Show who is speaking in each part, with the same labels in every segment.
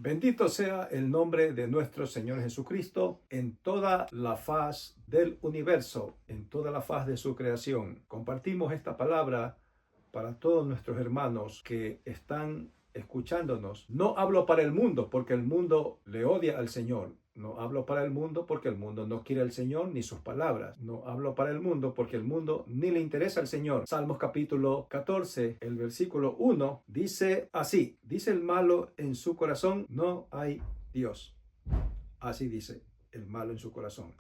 Speaker 1: Bendito sea el nombre de nuestro Señor Jesucristo en toda la faz del universo, en toda la faz de su creación. Compartimos esta palabra para todos nuestros hermanos que están escuchándonos. No hablo para el mundo porque el mundo le odia al Señor. No hablo para el mundo porque el mundo no quiere al Señor ni sus palabras. No hablo para el mundo porque el mundo ni le interesa al Señor. Salmos capítulo 14, el versículo 1 dice así: dice el malo en su corazón, no hay Dios. Así dice el malo en su corazón.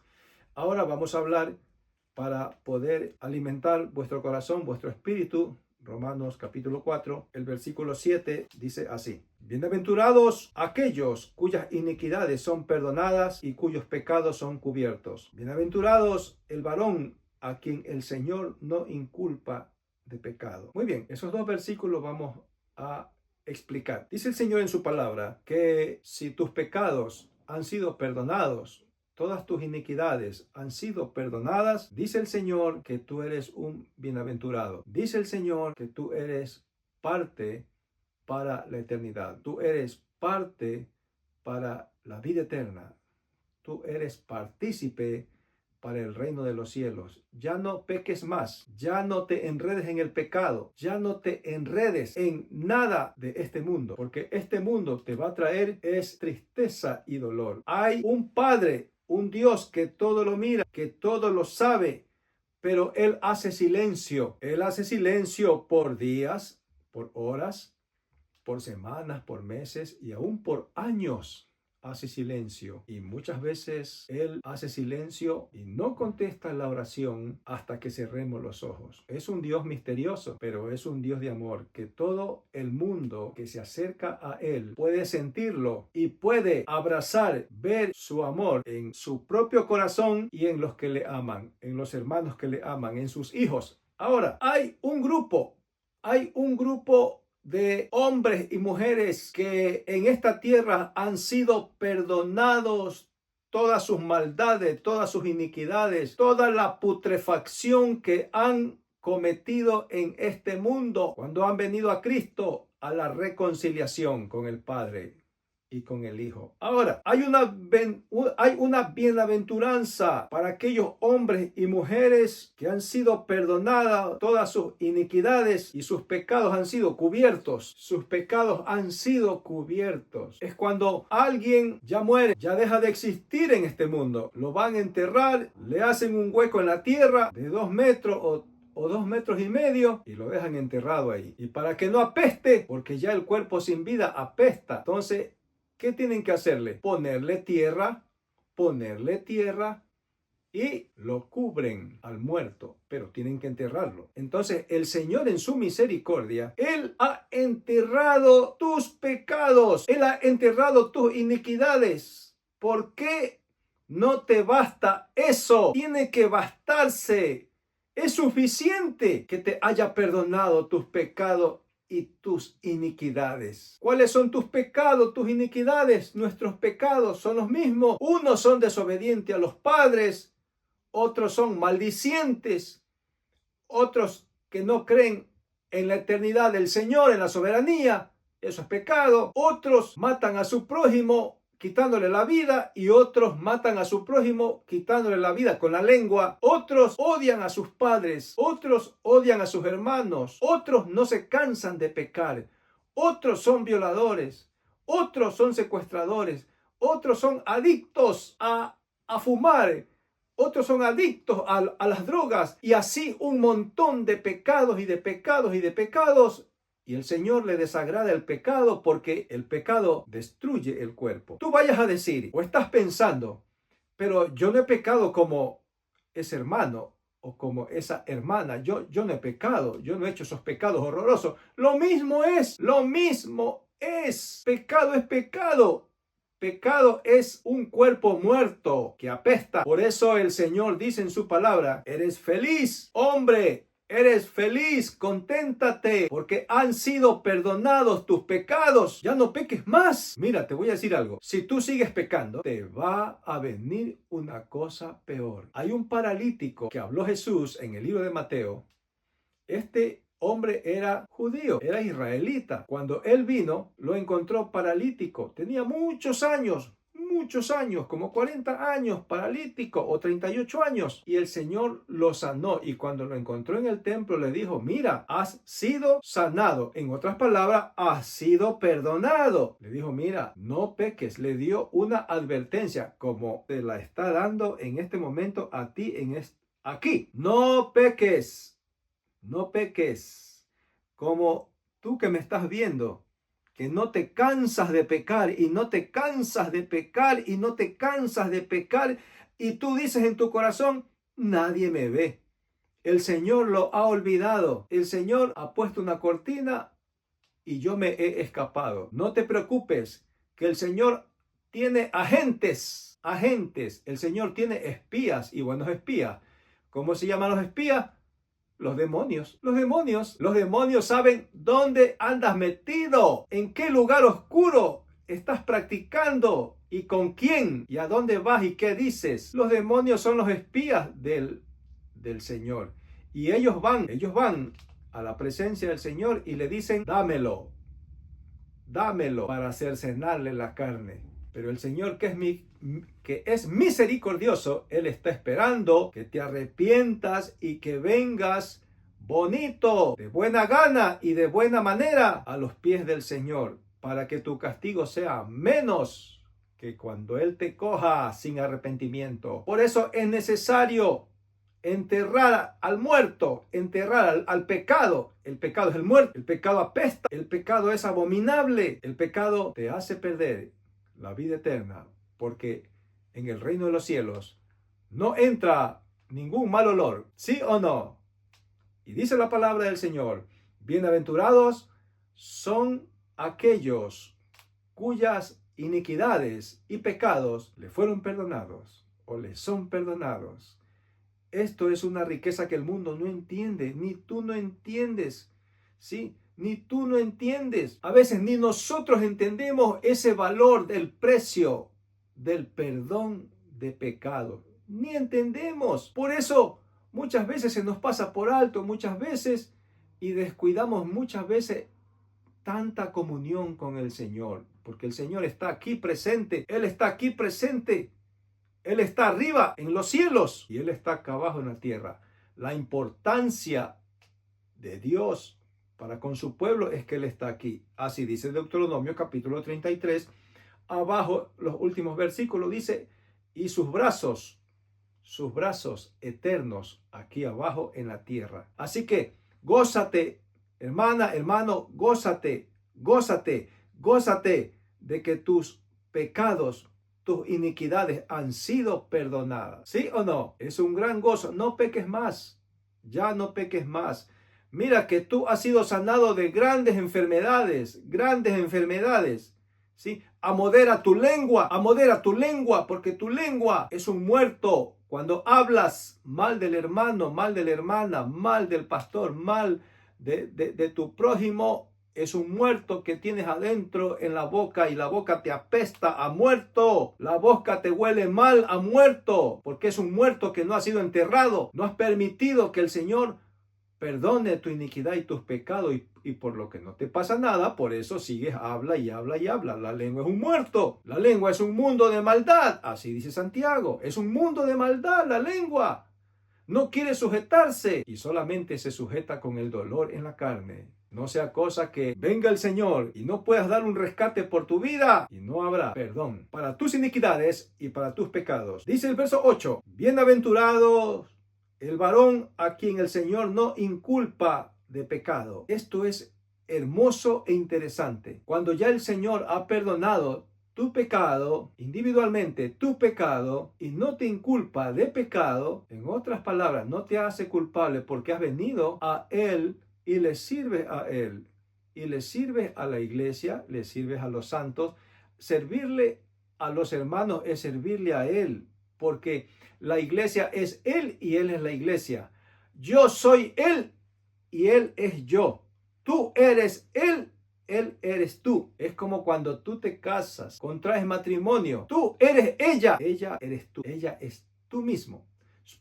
Speaker 1: Ahora vamos a hablar para poder alimentar vuestro corazón, vuestro espíritu. Romanos capítulo 4, el versículo 7 dice así: bienaventurados aquellos cuyas iniquidades son perdonadas y cuyos pecados son cubiertos. Bienaventurados el varón a quien el Señor no inculpa de pecado. Muy bien, esos dos versículos vamos a explicar. Dice el Señor en su palabra que si tus pecados han sido perdonados, todas tus iniquidades han sido perdonadas, dice el Señor que tú eres un bienaventurado. Dice el Señor que tú eres parte para la eternidad. Tú eres parte para la vida eterna. Tú eres partícipe para el reino de los cielos. Ya no peques más, ya no te enredes en el pecado, ya no te enredes en nada de este mundo, porque este mundo te va a traer es tristeza y dolor. Hay un Padre, un Dios que todo lo mira, que todo lo sabe, pero Él hace silencio. Él hace silencio por días, por horas, por semanas, por meses y aún por años. Hace silencio, y muchas veces Él hace silencio y no contesta la oración hasta que cerremos los ojos. Es un Dios misterioso, pero es un Dios de amor, que todo el mundo que se acerca a Él puede sentirlo y puede abrazar, ver su amor en su propio corazón y en los que le aman, en los hermanos que le aman, en sus hijos. Ahora, hay un grupo de hombres y mujeres que en esta tierra han sido perdonados todas sus maldades, todas sus iniquidades, toda la putrefacción que han cometido en este mundo cuando han venido a Cristo, a la reconciliación con el Padre y con el Hijo. Ahora, hay una bienaventuranza para aquellos hombres y mujeres que han sido perdonadas todas sus iniquidades y sus pecados han sido cubiertos. Sus pecados han sido cubiertos. Es cuando alguien ya muere, ya deja de existir en este mundo. Lo van a enterrar, le hacen un hueco en la tierra de 2 metros o 2 metros y medio y lo dejan enterrado ahí. Y para que no apeste, porque ya el cuerpo sin vida apesta, entonces ¿qué tienen que hacerle? Ponerle tierra y lo cubren al muerto, pero tienen que enterrarlo. Entonces el Señor en su misericordia, Él ha enterrado tus pecados, Él ha enterrado tus iniquidades. ¿Por qué no te basta eso? Tiene que bastarse. Es suficiente que te haya perdonado tus pecados y tus iniquidades. ¿Cuáles son tus pecados, tus iniquidades? Nuestros pecados son los mismos. Unos son desobedientes a los padres, otros son maldicientes, otros que no creen en la eternidad del Señor, en la soberanía. Eso es pecado. Otros matan a su prójimo quitándole la vida, y otros matan a su prójimo quitándole la vida con la lengua. Otros odian a sus padres, otros odian a sus hermanos, otros no se cansan de pecar, otros son violadores, otros son secuestradores, otros son adictos a fumar, otros son adictos a las drogas, y así un montón de pecados y de pecados y de pecados. Y el Señor le desagrada el pecado porque el pecado destruye el cuerpo. Tú vayas a decir o estás pensando, pero yo no he pecado como ese hermano o como esa hermana. Yo no he pecado, yo no he hecho esos pecados horrorosos. Lo mismo es. Pecado es pecado. Pecado es un cuerpo muerto que apesta. Por eso el Señor dice en su palabra: eres feliz, hombre. Eres feliz, conténtate, porque han sido perdonados tus pecados. Ya no peques más. Mira, te voy a decir algo. Si tú sigues pecando, te va a venir una cosa peor. Hay un paralítico que habló Jesús en el libro de Mateo. Este hombre era judío, era israelita. Cuando él vino, lo encontró paralítico. Tenía muchos años, como 40 años, paralítico, o 38 años. Y el Señor lo sanó. Y cuando lo encontró en el templo, le dijo: mira, has sido sanado. En otras palabras, has sido perdonado. Le dijo: mira, no peques. Le dio una advertencia, como te la está dando en este momento a ti, aquí. No peques. No peques, como tú que me estás viendo, que no te cansas de pecar y no te cansas de pecar y no te cansas de pecar, y tú dices en tu corazón: nadie me ve. El Señor lo ha olvidado. El Señor ha puesto una cortina y yo me he escapado. No te preocupes, que el Señor tiene agentes. El Señor tiene espías y buenos espías. ¿Cómo se llaman los espías? Los demonios. Los demonios saben dónde andas metido, en qué lugar oscuro estás practicando y con quién y a dónde vas y qué dices. Los demonios son los espías del Señor. Y ellos van a la presencia del Señor y le dicen: dámelo para cercenarle la carne. Pero el Señor, que es misericordioso, Él está esperando que te arrepientas y que vengas bonito, de buena gana y de buena manera a los pies del Señor, para que tu castigo sea menos que cuando Él te coja sin arrepentimiento. Por eso es necesario enterrar al muerto, enterrar al pecado. El pecado es el muerto, el pecado apesta, el pecado es abominable, el pecado te hace perder la vida eterna, porque en el reino de los cielos no entra ningún mal olor, ¿sí o no? Y dice la palabra del Señor: bienaventurados son aquellos cuyas iniquidades y pecados le fueron perdonados o les son perdonados. Esto es una riqueza que el mundo no entiende, ni tú no entiendes, ¿sí? Ni tú no entiendes. A veces ni nosotros entendemos ese valor del precio del perdón de pecado. Ni entendemos. Por eso muchas veces se nos pasa por alto, y descuidamos muchas veces tanta comunión con el Señor. Porque el Señor está aquí presente. Él está aquí presente. Él está arriba en los cielos y Él está acá abajo en la tierra. La importancia de Dios para con su pueblo es que Él está aquí. Así dice Deuteronomio capítulo 33. Abajo, los últimos versículos, dice: y sus brazos eternos aquí abajo en la tierra. Así que gózate, hermana, hermano, gózate de que tus pecados, tus iniquidades han sido perdonadas. ¿Sí o no? Es un gran gozo. No peques más. Ya no peques más. Mira que tú has sido sanado de grandes enfermedades. ¿Sí? Amodera tu lengua, porque tu lengua es un muerto. Cuando hablas mal del hermano, mal de la hermana, mal del pastor, mal de tu prójimo, es un muerto que tienes adentro en la boca, y la boca te apesta a muerto. La boca te huele mal a muerto, porque es un muerto que no ha sido enterrado. No has permitido que el Señor perdone tu iniquidad y tus pecados, y por lo que no te pasa nada, por eso sigues, habla y habla y habla. La lengua es un muerto. La lengua es un mundo de maldad. Así dice Santiago. Es un mundo de maldad la lengua. No quiere sujetarse y solamente se sujeta con el dolor en la carne. No sea cosa que venga el Señor y no puedas dar un rescate por tu vida y no habrá perdón para tus iniquidades y para tus pecados. Dice el verso 8: bienaventurado el varón a quien el Señor no inculpa de pecado. Esto es hermoso e interesante. Cuando ya el Señor ha perdonado tu pecado, individualmente tu pecado, y no te inculpa de pecado, en otras palabras, no te hace culpable, porque has venido a Él y le sirves a Él, y le sirves a la iglesia, le sirves a los santos. Servirle a los hermanos es servirle a Él, porque la iglesia es Él y Él es la iglesia. Yo soy Él y Él es yo. Tú eres Él, Él eres tú. Es como cuando tú te casas, contraes matrimonio. Tú eres ella, ella eres tú, ella es tú mismo,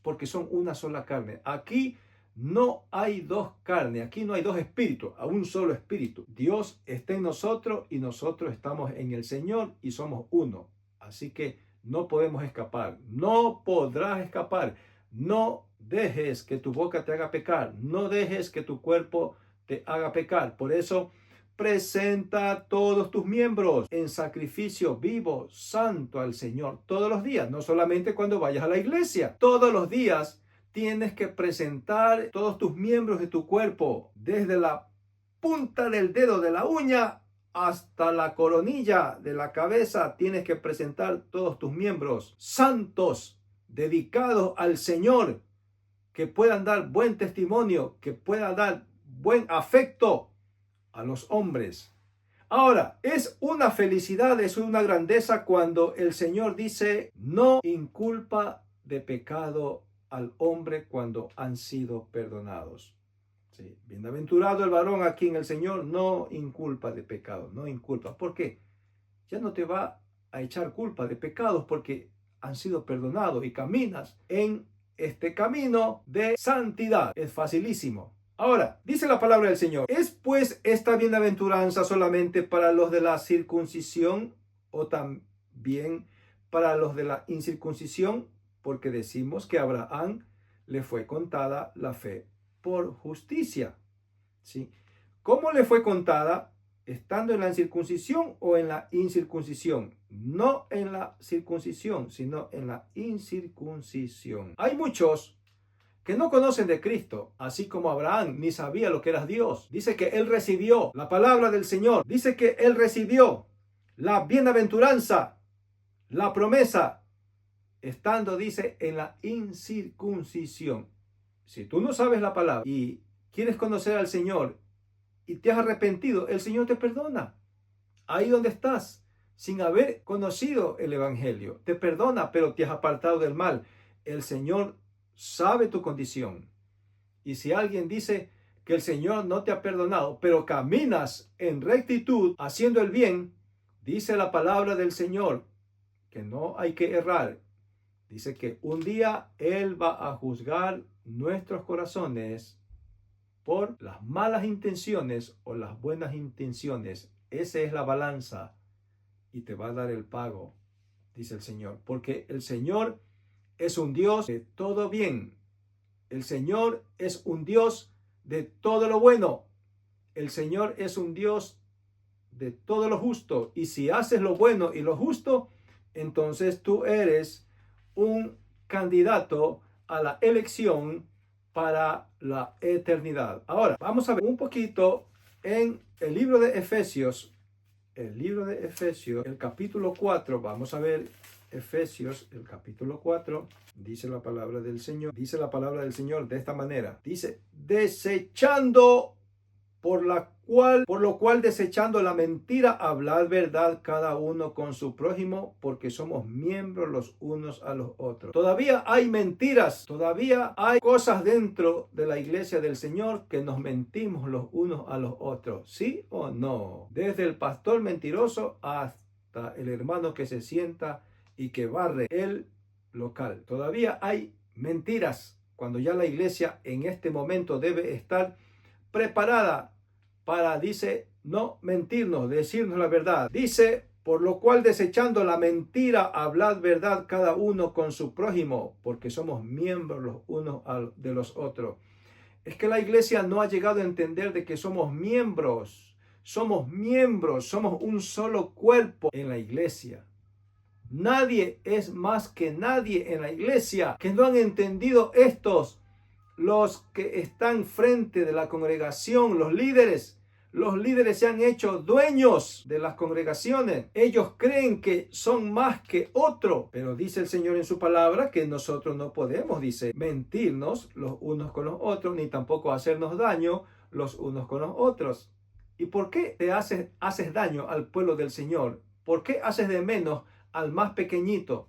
Speaker 1: porque son una sola carne. Aquí No hay dos carnes, aquí no hay dos espíritus, a un solo espíritu. Dios está en nosotros y nosotros estamos en el Señor y somos uno. Así que no podemos escapar, no podrás escapar. No dejes que tu boca te haga pecar, no dejes que tu cuerpo te haga pecar. Por eso, presenta todos tus miembros en sacrificio vivo, santo al Señor todos los días, no solamente cuando vayas a la iglesia, todos los días. Tienes que presentar todos tus miembros de tu cuerpo, desde la punta del dedo de la uña hasta la coronilla de la cabeza. Tienes que presentar todos tus miembros santos, dedicados al Señor, que puedan dar buen testimonio, que puedan dar buen afecto a los hombres. Ahora, es una felicidad, es una grandeza cuando el Señor dice: no inculpa de pecado al hombre cuando han sido perdonados. Sí. Bienaventurado el varón a quien el Señor no inculpa de pecado, no inculpa. ¿Por qué? Ya no te va a echar culpa de pecados porque han sido perdonados y caminas en este camino de santidad. Es facilísimo. Ahora, dice la palabra del Señor: ¿es pues esta bienaventuranza solamente para los de la circuncisión o también para los de la incircuncisión? Porque decimos que a Abraham le fue contada la fe por justicia. ¿Sí? ¿Cómo le fue contada? ¿Estando en la circuncisión o en la incircuncisión? No en la circuncisión, sino en la incircuncisión. Hay muchos que no conocen de Cristo, así como Abraham ni sabía lo que era Dios. Dice que él recibió la palabra del Señor. Dice que él recibió la bienaventuranza, la promesa, estando, dice, en la incircuncisión. Si tú no sabes la palabra y quieres conocer al Señor y te has arrepentido, el Señor te perdona. Ahí donde estás, sin haber conocido el Evangelio, te perdona, pero te has apartado del mal. El Señor sabe tu condición. Y si alguien dice que el Señor no te ha perdonado, pero caminas en rectitud, haciendo el bien, dice la palabra del Señor que no hay que errar. Dice que un día Él va a juzgar nuestros corazones por las malas intenciones o las buenas intenciones. Esa es la balanza y te va a dar el pago, dice el Señor. Porque el Señor es un Dios de todo bien. El Señor es un Dios de todo lo bueno. El Señor es un Dios de todo lo justo. Y si haces lo bueno y lo justo, entonces tú eres un candidato a la elección para la eternidad. Ahora, vamos a ver un poquito en el libro de Efesios. El libro de Efesios, el capítulo 4. Vamos a ver Efesios, el capítulo 4. Dice la palabra del Señor. Dice la palabra del Señor de esta manera. Dice: desechando por lo cual desechando la mentira, hablad verdad cada uno con su prójimo, porque somos miembros los unos a los otros. Todavía hay mentiras, todavía hay cosas dentro de la iglesia del Señor que nos mentimos los unos a los otros, ¿sí o no? Desde el pastor mentiroso hasta el hermano que se sienta y que barre el local. Todavía hay mentiras, cuando ya la iglesia en este momento debe estar preparada para, dice, no mentirnos, decirnos la verdad. Dice: por lo cual desechando la mentira, hablad verdad cada uno con su prójimo, porque somos miembros los unos de los otros. Es que la iglesia no ha llegado a entender de que somos miembros, somos un solo cuerpo en la iglesia. Nadie es más que nadie en la iglesia. Que no han entendido estos, los que están frente de la congregación, los líderes. Los líderes se han hecho dueños de las congregaciones. Ellos creen que son más que otro. Pero dice el Señor en su palabra que nosotros no podemos, dice, mentirnos los unos con los otros, ni tampoco hacernos daño los unos con los otros. ¿Y por qué te haces daño al pueblo del Señor? ¿Por qué haces de menos al más pequeñito?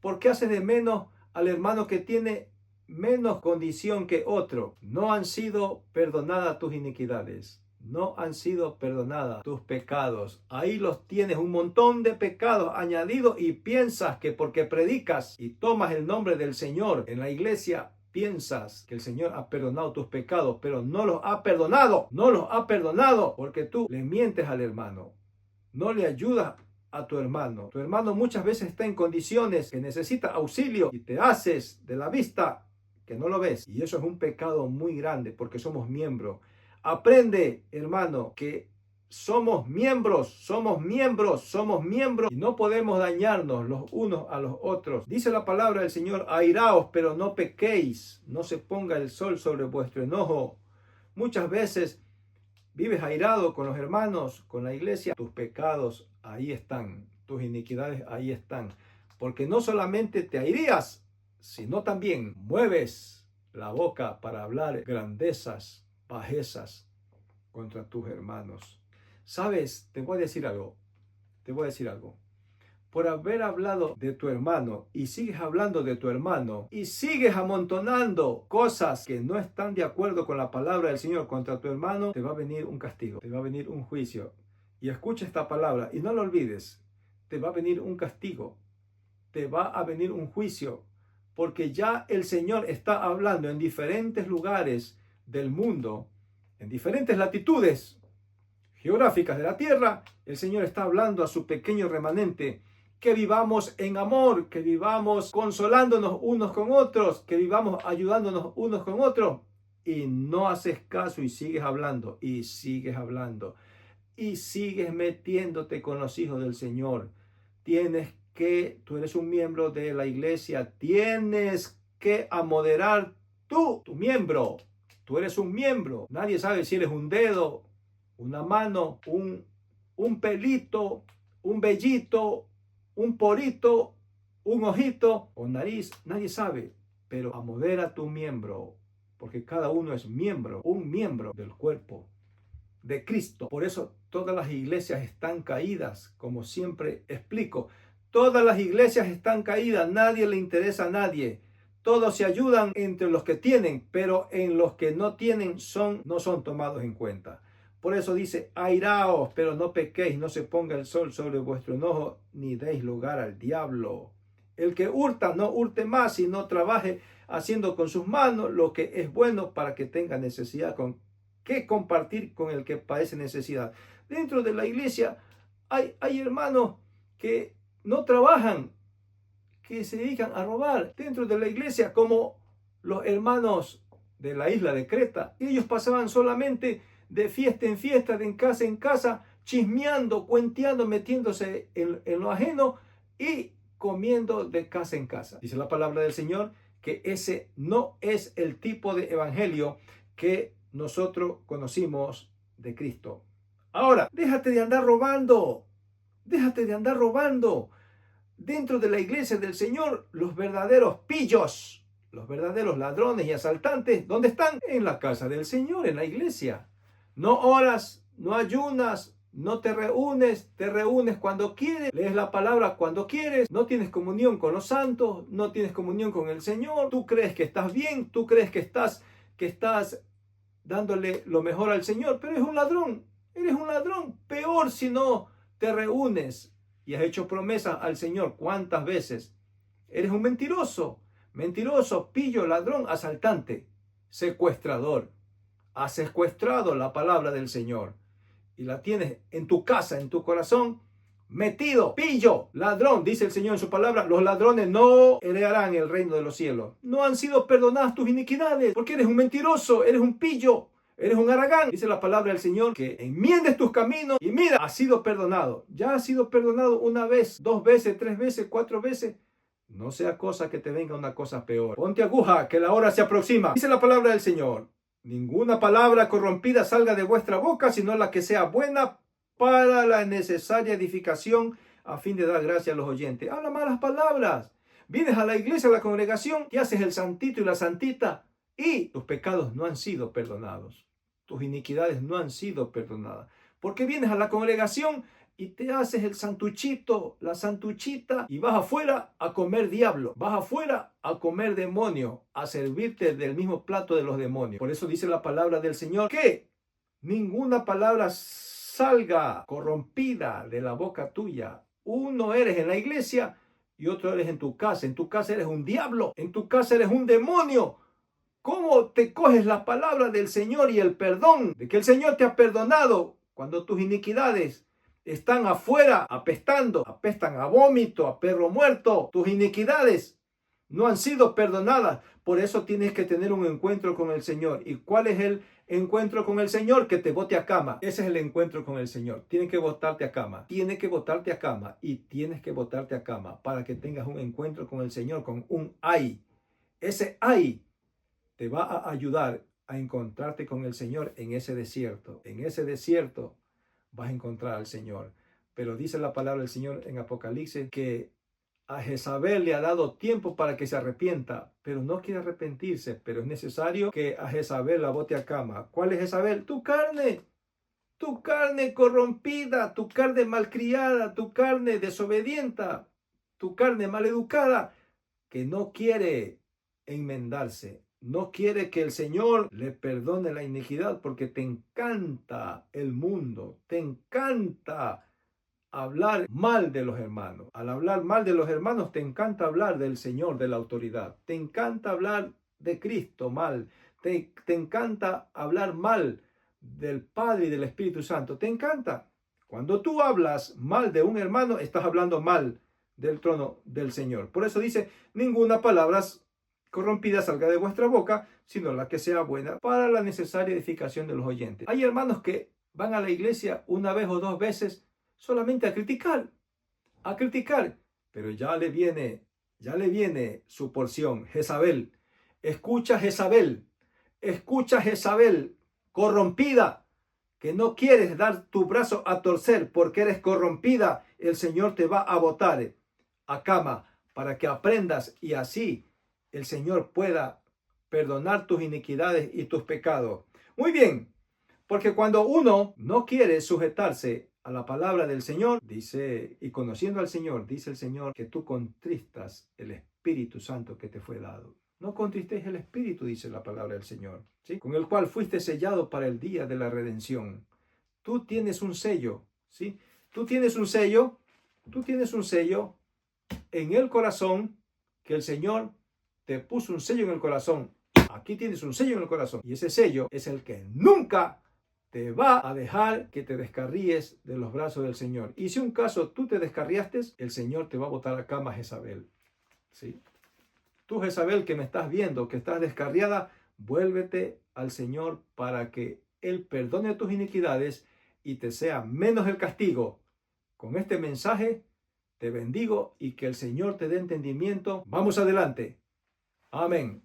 Speaker 1: ¿Por qué haces de menos al hermano que tiene menos condición que otro? No han sido perdonadas tus iniquidades. No han sido perdonadas tus pecados. Ahí los tienes, un montón de pecados añadidos, y piensas que porque predicas y tomas el nombre del Señor en la iglesia piensas que el Señor ha perdonado tus pecados, pero no los ha perdonado. No los ha perdonado porque tú le mientes al hermano. No le ayudas a tu hermano. Tu hermano muchas veces está en condiciones que necesita auxilio y te haces de la vista que no lo ves. Y eso es un pecado muy grande porque somos miembros. Aprende, hermano, que somos miembros y no podemos dañarnos los unos a los otros. Dice la palabra del Señor, airaos, pero no pequéis, no se ponga el sol sobre vuestro enojo. Muchas veces vives airado con los hermanos, con la iglesia, tus pecados ahí están, tus iniquidades ahí están, porque no solamente te aireas, sino también mueves la boca para hablar grandezas, bajezas contra tus hermanos. ¿Sabes? Te voy a decir algo. Por haber hablado de tu hermano y sigues hablando de tu hermano y sigues amontonando cosas que no están de acuerdo con la palabra del Señor contra tu hermano, te va a venir un castigo, te va a venir un juicio. Y escucha esta palabra y no lo olvides. Te va a venir un castigo, te va a venir un juicio, porque ya el Señor está hablando en diferentes lugares del mundo, en diferentes latitudes geográficas de la tierra. El Señor está hablando a su pequeño remanente que vivamos en amor, que vivamos consolándonos unos con otros, que vivamos ayudándonos unos con otros. Y no haces caso y sigues hablando y sigues hablando y sigues metiéndote con los hijos del Señor. Tú eres un miembro de la iglesia, tienes que amoderar tu miembro. Tú eres un miembro. Nadie sabe si eres un dedo, una mano, un pelito, un vellito, un porito, un ojito o nariz. Nadie sabe, pero amodera tu miembro, porque cada uno es miembro, un miembro del cuerpo de Cristo. Por eso todas las iglesias están caídas, como siempre explico. Todas las iglesias están caídas, nadie le interesa a nadie. Todos se ayudan entre los que tienen, pero en los que no tienen no son tomados en cuenta. Por eso dice, airaos, pero no pequéis, no se ponga el sol sobre vuestro enojo, ni deis lugar al diablo. El que hurta, no hurte más, sino trabaje haciendo con sus manos lo que es bueno para que tenga necesidad que compartir con el que padece necesidad. Dentro de la iglesia hay hermanos que no trabajan, que se dedican a robar. Dentro de la iglesia, como los hermanos de la isla de Creta, ellos pasaban solamente de fiesta en fiesta, de en casa, chismeando, cuenteando, metiéndose en lo ajeno y comiendo de casa en casa. Dice la palabra del Señor que ese no es el tipo de evangelio que nosotros conocimos de Cristo. Ahora, déjate de andar robando. Déjate de andar robando. Dentro de la iglesia del Señor, los verdaderos pillos, los verdaderos ladrones y asaltantes, ¿dónde están? En la casa del Señor, en la iglesia. No oras, no ayunas, no te reúnes cuando quieres, lees la palabra cuando quieres, no tienes comunión con los santos, no tienes comunión con el Señor, tú crees que estás bien, tú crees que estás dándole lo mejor al Señor, pero eres un ladrón, peor si no te reúnes y has hecho promesas al Señor. ¿Cuántas veces? Eres un mentiroso, pillo, ladrón, asaltante, secuestrador. Has secuestrado la palabra del Señor y la tienes en tu casa, en tu corazón, metido, pillo, ladrón. Dice el Señor en su palabra, los ladrones no heredarán el reino de los cielos. No han sido perdonadas tus iniquidades, porque eres un mentiroso, eres un pillo, eres un haragán. Dice la palabra del Señor que enmiendes tus caminos y mira, has sido perdonado. Ya has sido perdonado una vez, 2 veces, 3 veces, 4 veces. No sea cosa que te venga una cosa peor. Ponte aguja, que la hora se aproxima. Dice la palabra del Señor. Ninguna palabra corrompida salga de vuestra boca, sino la que sea buena para la necesaria edificación, a fin de dar gracia a los oyentes. Habla malas palabras. Vienes a la iglesia, a la congregación, y haces el santito y la santita, y tus pecados no han sido perdonados. Tus iniquidades no han sido perdonadas. Porque vienes a la congregación y te haces el santuchito, la santuchita, y vas afuera a comer diablo, vas afuera a comer demonio, a servirte del mismo plato de los demonios. Por eso dice la palabra del Señor que ninguna palabra salga corrompida de la boca tuya. Uno eres en la iglesia y otro eres en tu casa. En tu casa eres un diablo, en tu casa eres un demonio. ¿Cómo te coges la palabra del Señor y el perdón? De que el Señor te ha perdonado cuando tus iniquidades están afuera apestando, apestan a vómito, a perro muerto. Tus iniquidades no han sido perdonadas. Por eso tienes que tener un encuentro con el Señor. ¿Y cuál es el encuentro con el Señor? Que te bote a cama. Ese es el encuentro con el Señor. Tienes que botarte a cama. Tienes que botarte a cama. Y tienes que botarte a cama para que tengas un encuentro con el Señor, con un ay. Ese ay te va a ayudar a encontrarte con el Señor en ese desierto. En ese desierto vas a encontrar al Señor. Pero dice la palabra del Señor en Apocalipsis que a Jezabel le ha dado tiempo para que se arrepienta, pero no quiere arrepentirse. Pero es necesario que a Jezabel la bote a cama. ¿Cuál es Jezabel? Tu carne corrompida, tu carne malcriada, tu carne desobediente, tu carne maleducada, que no quiere enmendarse. No quiere que el Señor le perdone la iniquidad porque te encanta el mundo, te encanta hablar mal de los hermanos. Al hablar mal de los hermanos te encanta hablar del Señor, de la autoridad. Te encanta hablar de Cristo mal. Te encanta hablar mal del Padre y del Espíritu Santo. Te encanta. Cuando tú hablas mal de un hermano, estás hablando mal del trono del Señor. Por eso dice, ninguna palabra corrompida salga de vuestra boca, sino la que sea buena para la necesaria edificación de los oyentes. Hay hermanos que van a la iglesia una vez o dos veces solamente a criticar, pero ya le viene su porción. Jezabel, escucha Jezabel, corrompida, que no quieres dar tu brazo a torcer porque eres corrompida. El Señor te va a botar a cama para que aprendas y así el Señor pueda perdonar tus iniquidades y tus pecados. Muy bien, porque cuando uno no quiere sujetarse a la palabra del Señor, dice, y conociendo al Señor, dice el Señor, que tú contristas el Espíritu Santo que te fue dado. No contristéis el Espíritu, dice la palabra del Señor, ¿sí? Con el cual fuiste sellado para el día de la redención. Tú tienes un sello, ¿sí? Tú tienes un sello en el corazón, que el Señor te puso un sello en el corazón. Aquí tienes un sello en el corazón. Y ese sello es el que nunca te va a dejar que te descarríes de los brazos del Señor. Y si un caso tú te descarriaste, el Señor te va a botar a cama, Jezabel. ¿Sí? Tú, Jezabel, que me estás viendo, que estás descarriada, vuélvete al Señor para que Él perdone tus iniquidades y te sea menos el castigo. Con este mensaje te bendigo y que el Señor te dé entendimiento. Vamos adelante. Amén.